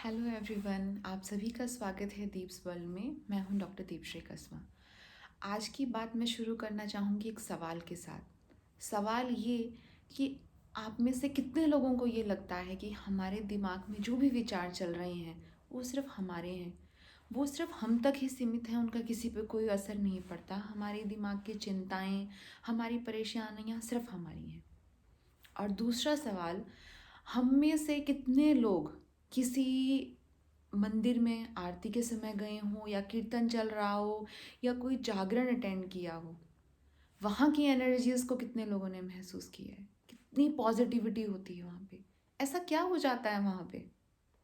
Hello everyone, आप सभी का स्वागत है दीप्स वर्ल्ड में। मैं हूं डॉक्टर दीपश्री कसवा। आज की बात मैं शुरू करना चाहूँगी एक सवाल के साथ। सवाल ये कि आप में से कितने लोगों को ये लगता है कि हमारे दिमाग में जो भी विचार चल रहे हैं वो सिर्फ हमारे हैं, वो सिर्फ हम तक ही सीमित हैं, उनका किसी पे कोई असर नहीं पड़ता। हमारे दिमाग की चिंताएं, हमारी परेशानियां सिर्फ हमारी हैं। और दूसरा सवाल, हम में से कितने लोग किसी मंदिर में आरती के समय गए हों या कीर्तन चल रहा हो या कोई जागरण अटेंड किया हो, वहाँ की एनर्जीज को कितने लोगों ने महसूस किया है, कितनी पॉजिटिविटी होती है वहाँ पे। ऐसा क्या हो जाता है वहाँ पे,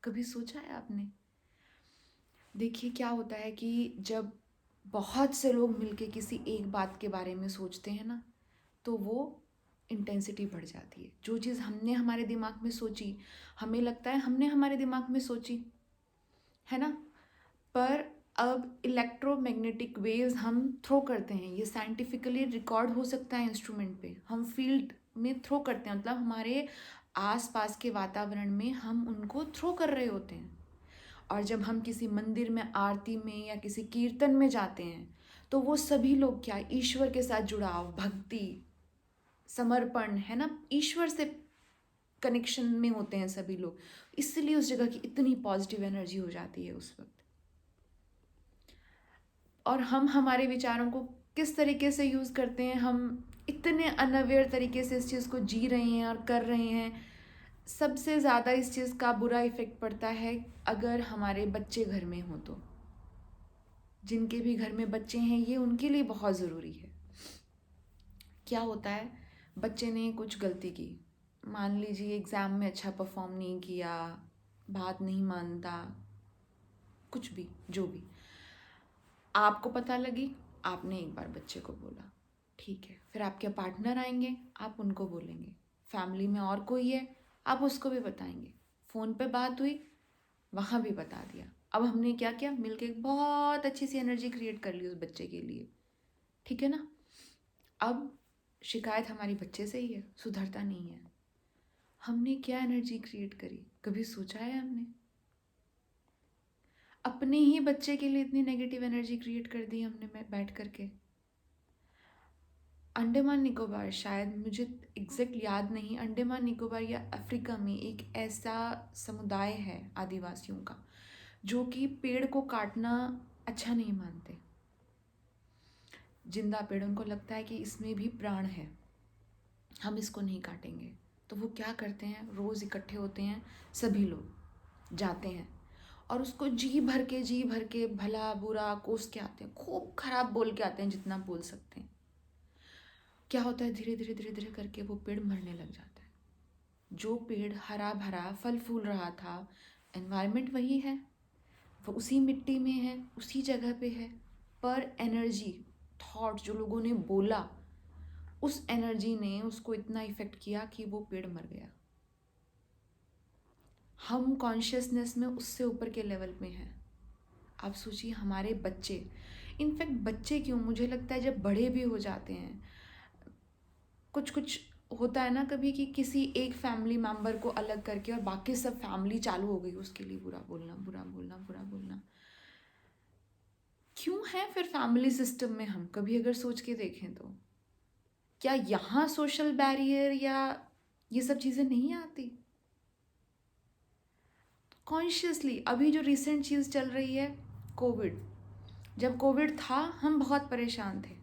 कभी सोचा है आपने? देखिए, क्या होता है कि जब बहुत से लोग मिलके किसी एक बात के बारे में सोचते हैं ना, तो वो इंटेंसिटी बढ़ जाती है। जो चीज़ हमने हमारे दिमाग में सोची, हमें लगता है हमने हमारे दिमाग में सोची, है ना, पर अब इलेक्ट्रोमैग्नेटिक वेव्स हम थ्रो करते हैं। ये साइंटिफिकली रिकॉर्ड हो सकता है इंस्ट्रूमेंट पे। हम फील्ड में थ्रो करते हैं, मतलब हमारे आसपास के वातावरण में हम उनको थ्रो कर रहे होते हैं। और जब हम किसी मंदिर में आरती में या किसी कीर्तन में जाते हैं, तो वो सभी लोग क्या, ईश्वर के साथ जुड़ाव, भक्ति, समर्पण, है ना, ईश्वर से कनेक्शन में होते हैं सभी लोग। इसलिए उस जगह की इतनी पॉजिटिव एनर्जी हो जाती है उस वक्त। और हम हमारे विचारों को किस तरीके से यूज़ करते हैं, हम इतने अनअवेयर तरीके से इस चीज़ को जी रहे हैं और कर रहे हैं। सबसे ज़्यादा इस चीज़ का बुरा इफ़ेक्ट पड़ता है अगर हमारे बच्चे घर में हों तो। जिनके भी घर में बच्चे हैं, ये उनके लिए बहुत ज़रूरी है। क्या होता है, बच्चे ने कुछ गलती की, मान लीजिए एग्ज़ाम में अच्छा परफॉर्म नहीं किया, बात नहीं मानता, कुछ भी, जो भी, आपको पता लगी, आपने एक बार बच्चे को बोला, ठीक है, फिर आपके पार्टनर आएंगे, आप उनको बोलेंगे, फैमिली में और कोई है, आप उसको भी बताएंगे, फ़ोन पे बात हुई, वहाँ भी बता दिया। अब हमने क्या किया, मिलके एक बहुत अच्छी सी एनर्जी क्रिएट कर ली उस बच्चे के लिए, ठीक है ना। अब शिकायत हमारी बच्चे से ही है, सुधरता नहीं है। हमने क्या एनर्जी क्रिएट करी, कभी सोचा है हमने? अपने ही बच्चे के लिए इतनी नेगेटिव एनर्जी क्रिएट कर दी हमने बैठ करके। अंडमान निकोबार, शायद मुझे एग्जैक्ट याद नहीं, अंडमान निकोबार या अफ्रीका में एक ऐसा समुदाय है आदिवासियों का, जो कि पेड़ को काटना अच्छा नहीं मानते। जिंदा पेड़, उनको लगता है कि इसमें भी प्राण है, हम इसको नहीं काटेंगे। तो वो क्या करते हैं, रोज़ इकट्ठे होते हैं, सभी लोग जाते हैं और उसको जी भर के भला बुरा कोस के आते हैं, खूब खराब बोल के आते हैं, जितना बोल सकते हैं। क्या होता है, धीरे धीरे धीरे धीरे करके वो पेड़ मरने लग जाता है। जो पेड़ हरा भरा फल फूल रहा था, एनवायरनमेंट वही है, वो उसी मिट्टी में है, उसी जगह पे है, पर एनर्जी, थॉट जो लोगों ने बोला, उस एनर्जी ने उसको इतना इफेक्ट किया कि वो पेड़ मर गया। हम कॉन्शियसनेस में उससे ऊपर के लेवल में हैं। आप सोचिए, हमारे बच्चे, इनफैक्ट बच्चे क्यों, मुझे लगता है जब बड़े भी हो जाते हैं, कुछ कुछ होता है ना कभी, कि किसी एक फैमिली मेम्बर को अलग करके और बाकी सब फैमिली चालू हो गई उसके लिए बुरा बोलना, बुरा बोलना, बुरा बोलना। क्यों है फिर फैमिली सिस्टम में हम, कभी अगर सोच के देखें तो क्या यहाँ सोशल बैरियर या ये सब चीज़ें नहीं आती? कॉन्शियसली अभी जो रिसेंट चीज़ चल रही है, कोविड, जब कोविड था हम बहुत परेशान थे।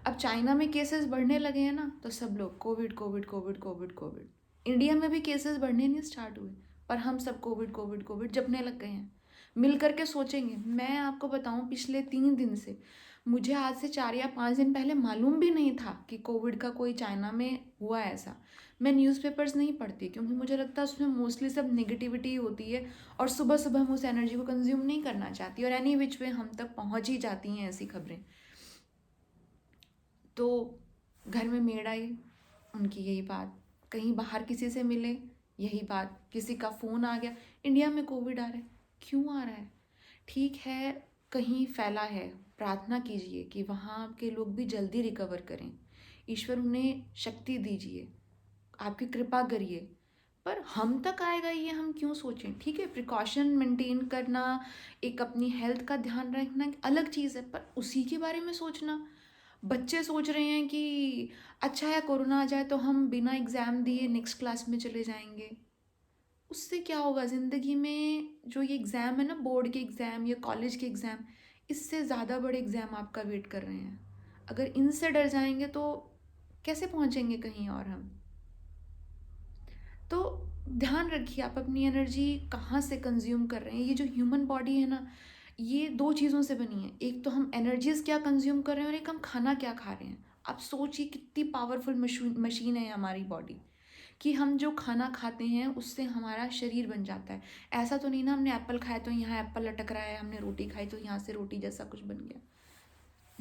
अब चाइना में केसेस बढ़ने लगे हैं ना, तो सब लोग Covid Covid Covid Covid Covid. India में भी केसेस बढ़ने नहीं स्टार्ट हुए, पर हम सब कोविड कोविड कोविड जपने लग गए हैं। मिल करके सोचेंगे, मैं आपको बताऊं, पिछले 3 दिन से, मुझे आज से 4 या 5 दिन पहले मालूम भी नहीं था कि कोविड का कोई चाइना में हुआ है ऐसा। मैं न्यूज़पेपर्स नहीं पढ़ती, क्योंकि मुझे लगता है उसमें मोस्टली सब नेगेटिविटी होती है, और सुबह सुबह हम उस एनर्जी को कंज्यूम नहीं करना चाहती, और एनी विच वे हम तक पहुंच ही जाती हैं ऐसी खबरें। तो घर में मेड आई, उनकी यही बात, कहीं बाहर किसी से मिले, यही बात, किसी का फ़ोन आ गया, इंडिया में कोविड आ रहा है। क्यों आ रहा है? ठीक है, कहीं फैला है, प्रार्थना कीजिए कि वहाँ के लोग भी जल्दी रिकवर करें, ईश्वर उन्हें शक्ति दीजिए, आपकी कृपा करिए। पर हम तक आएगा ये हम क्यों सोचें। ठीक है, प्रिकॉशन मेंटेन करना, एक अपनी हेल्थ का ध्यान रखना एक अलग चीज़ है, पर उसी के बारे में सोचना। बच्चे सोच रहे हैं कि अच्छा है कोरोना आ जाए तो हम बिना एग्ज़ाम दिए नेक्स्ट क्लास में चले जाएंगे। उससे क्या होगा ज़िंदगी में, जो ये एग्ज़ाम है ना, बोर्ड के एग्ज़ाम या कॉलेज के एग्ज़ाम, इससे ज़्यादा बड़े एग्ज़ाम आपका वेट कर रहे हैं। अगर इनसे डर जाएंगे तो कैसे पहुंचेंगे कहीं और हम। तो ध्यान रखिए आप अपनी एनर्जी कहाँ से कंज्यूम कर रहे हैं। ये जो ह्यूमन बॉडी है ना, ये दो चीज़ों से बनी है। एक तो हम एनर्जीज क्या कंज्यूम कर रहे हैं और एक हम खाना क्या खा रहे हैं। आप सोचिए कितनी पावरफुल मशीन है हमारी बॉडी, कि हम जो खाना खाते हैं उससे हमारा शरीर बन जाता है। ऐसा तो नहीं ना हमने एप्पल खाया तो यहाँ एप्पल लटक रहा है, हमने रोटी खाई तो यहाँ से रोटी जैसा कुछ बन गया।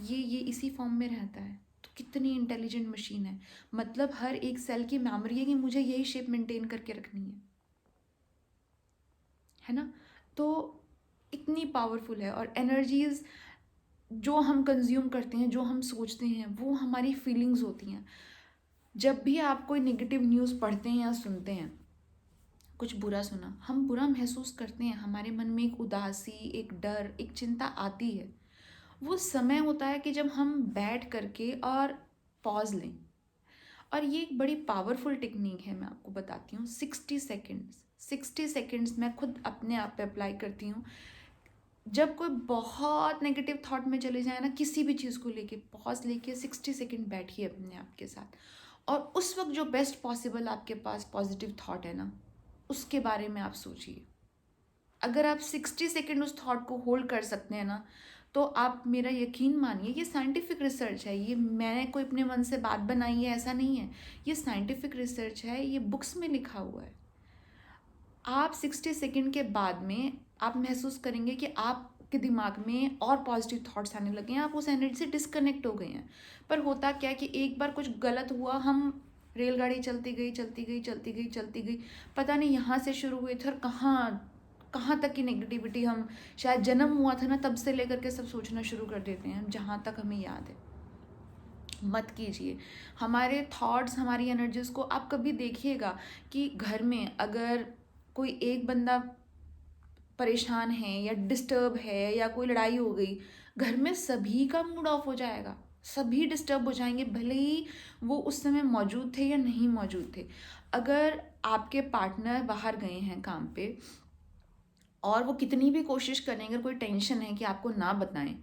ये इसी फॉर्म में रहता है। तो कितनी इंटेलिजेंट मशीन है। मतलब हर एक सेल की मेमोरी है कि मुझे यही शेप मेंटेन करके रखनी है ना। तो इतनी पावरफुल है। और एनर्जीज जो हम कंज्यूम करते हैं, जो हम सोचते हैं, वो हमारी फीलिंग्स होती हैं। जब भी आप कोई नेगेटिव न्यूज़ पढ़ते हैं या सुनते हैं, कुछ बुरा सुना, हम बुरा महसूस करते हैं, हमारे मन में एक उदासी, एक डर, एक चिंता आती है। वो समय होता है कि जब हम बैठ करके और पॉज लें। और ये एक बड़ी पावरफुल टेक्निक है, मैं आपको बताती हूँ। 60 सेकेंड्स मैं खुद अपने आप पे अप्लाई करती हूँ। जब कोई बहुत नेगेटिव थॉट में चले जाए ना, किसी भी चीज़ को लेके पॉज लेके 60 सेकेंड बैठिए अपने आप के साथ। और उस वक्त जो बेस्ट पॉसिबल आपके पास पॉजिटिव थॉट है ना, उसके बारे में आप सोचिए। अगर आप 60 सेकेंड उस थॉट को होल्ड कर सकते हैं ना, तो आप मेरा यकीन मानिए, ये साइंटिफिक रिसर्च है। ये मैंने कोई अपने मन से बात बनाई है ऐसा नहीं है। ये साइंटिफिक रिसर्च है, ये बुक्स में लिखा हुआ है। आप 60 सेकेंड के बाद में आप महसूस करेंगे कि आपके दिमाग में और पॉजिटिव थॉट्स आने लगे हैं, आप उस एनर्जी से डिस्कनेक्ट हो गए हैं। पर होता क्या है कि एक बार कुछ गलत हुआ, हम रेलगाड़ी चलती गई चलती गई चलती गई चलती गई, पता नहीं यहाँ से शुरू हुई थी और कहाँ कहाँ तक की नेगेटिविटी हम शायद जन्म हुआ था ना तब से लेकर के सब सोचना शुरू कर देते हैं, जहाँ तक हमें याद है। मत कीजिए। हमारे थॉट्स, हमारी एनर्जीज को आप कभी देखिएगा कि घर में अगर कोई एक बंदा परेशान है या डिस्टर्ब है या कोई लड़ाई हो गई, घर में सभी का मूड ऑफ हो जाएगा। सभी डिस्टर्ब हो जाएंगे, भले ही वो उस समय मौजूद थे या नहीं मौजूद थे। अगर आपके पार्टनर बाहर गए हैं काम पे और वो कितनी भी कोशिश करें, अगर कोई टेंशन है कि आपको ना बताएं,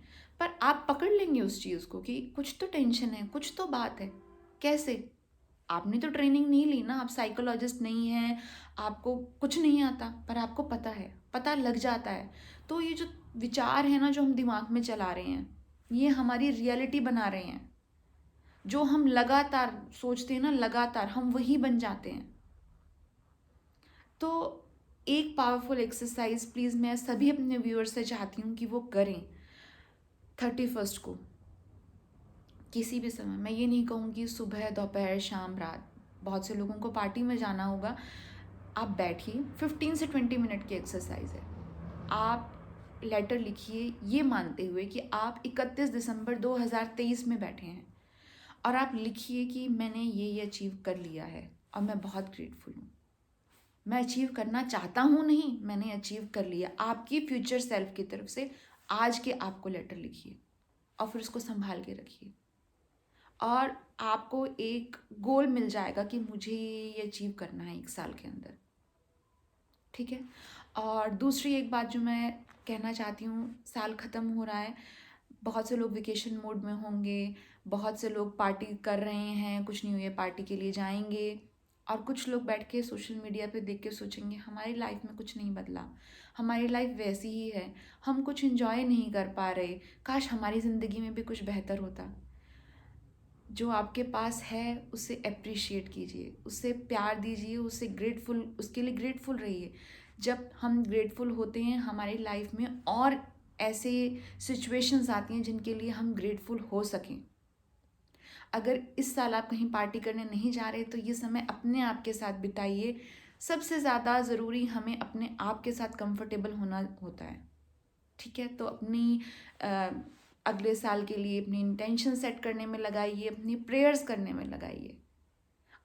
पर आप पकड़ लेंगे उस चीज़ को कि कुछ तो टेंशन है, कुछ तो बात है। कैसे? आपने तो ट्रेनिंग नहीं ली ना, आप साइकोलॉजिस्ट नहीं हैं, आपको कुछ नहीं आता, पर आपको पता है, पता लग जाता है। तो ये जो विचार है ना, जो हम दिमाग में चला रहे हैं, ये हमारी रियलिटी बना रहे हैं। जो हम लगातार सोचते हैं ना, लगातार हम वही बन जाते हैं। तो एक पावरफुल एक्सरसाइज प्लीज़ मैं सभी अपने व्यूअर्स से चाहती हूँ कि वो करें 31st को, किसी भी समय। मैं ये नहीं कहूँगी सुबह, दोपहर, शाम, रात। बहुत से लोगों को पार्टी में जाना होगा। आप बैठिए, 15 से 20 मिनट की एक्सरसाइज है। आप लेटर लिखिए ये मानते हुए कि आप 31 दिसंबर 2023 में बैठे हैं, और आप लिखिए कि मैंने ये अचीव कर लिया है और मैं बहुत ग्रेटफुल हूँ। मैं अचीव करना चाहता हूँ नहीं, मैंने अचीव कर लिया। आपकी फ्यूचर सेल्फ की तरफ से आज के आपको लेटर लिखिए और फिर उसको संभाल के रखिए। और आपको एक गोल मिल जाएगा कि मुझे ये अचीव करना है 1 साल के अंदर। ठीक है। और दूसरी एक बात जो मैं कहना चाहती हूँ, साल ख़त्म हो रहा है, बहुत से लोग वेकेशन मोड में होंगे, बहुत से लोग पार्टी कर रहे हैं, कुछ न्यू ईयर पार्टी के लिए जाएंगे, और कुछ लोग बैठ के सोशल मीडिया पे देख के सोचेंगे हमारी लाइफ में कुछ नहीं बदला, हमारी लाइफ वैसी ही है, हम कुछ इन्जॉय नहीं कर पा रहे, काश हमारी ज़िंदगी में भी कुछ बेहतर होता। जो आपके पास है उसे अप्रिशिएट कीजिए, उससे प्यार दीजिए, उससे ग्रेटफुल, उसके लिए ग्रेटफुल रहिए। जब हम ग्रेटफुल होते हैं, हमारी लाइफ में और ऐसे सिचुएशंस आती हैं जिनके लिए हम ग्रेटफुल हो सकें। अगर इस साल आप कहीं पार्टी करने नहीं जा रहे तो ये समय अपने आप के साथ बिताइए। सबसे ज़्यादा ज़रूरी हमें अपने आप के साथ कंफर्टेबल होना होता है। ठीक है। तो अपनी अगले साल के लिए अपनी इंटेंशन सेट करने में लगाइए, अपनी प्रेयर्स करने में लगाइए,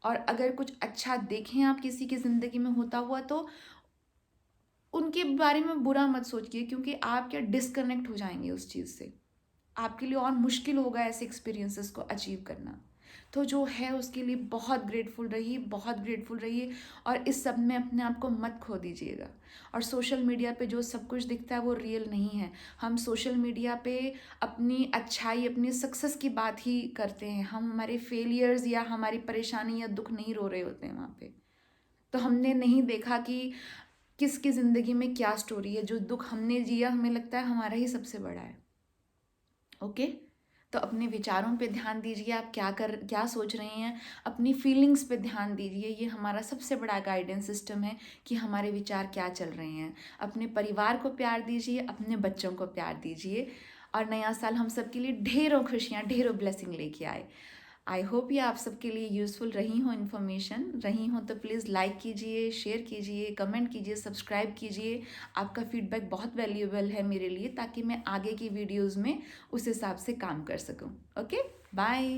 और अगर कुछ अच्छा देखें आप किसी की ज़िंदगी में होता हुआ तो उनके बारे में बुरा मत सोचिए, क्योंकि आप क्या डिस्कनेक्ट हो जाएंगे उस चीज़ से। आपके लिए और मुश्किल होगा ऐसे एक्सपीरियंसेस को अचीव करना। तो जो है उसके लिए बहुत ग्रेटफुल रहिए, बहुत ग्रेटफुल रहिए, और इस सब में अपने आप को मत खो दीजिएगा। और सोशल मीडिया पे जो सब कुछ दिखता है वो रियल नहीं है। हम सोशल मीडिया पे अपनी अच्छाई, अपनी सक्सेस की बात ही करते हैं, हम हमारे फेलियर्स या हमारी परेशानी या दुख नहीं रो रहे होते हैं वहाँ पे। तो हमने नहीं देखा कि किसकी ज़िंदगी में क्या स्टोरी है। जो दुख हमने जिया हमें लगता है हमारा ही सबसे बड़ा है। ओके, तो अपने विचारों पे ध्यान दीजिए, आप क्या सोच रहे हैं, अपनी फीलिंग्स पे ध्यान दीजिए। ये हमारा सबसे बड़ा गाइडेंस सिस्टम है कि हमारे विचार क्या चल रहे हैं। अपने परिवार को प्यार दीजिए, अपने बच्चों को प्यार दीजिए, और नया साल हम सबके लिए ढेरों खुशियाँ, ढेरों ब्लेसिंग लेके आए। आई होप ये आप सबके लिए यूज़फुल रही हो, इन्फॉर्मेशन रही हो तो प्लीज़ लाइक कीजिए, शेयर कीजिए, कमेंट कीजिए, सब्सक्राइब कीजिए। आपका फीडबैक बहुत वैल्यूएबल है मेरे लिए, ताकि मैं आगे की वीडियोज़ में उस हिसाब से काम कर सकूँ। Okay, bye.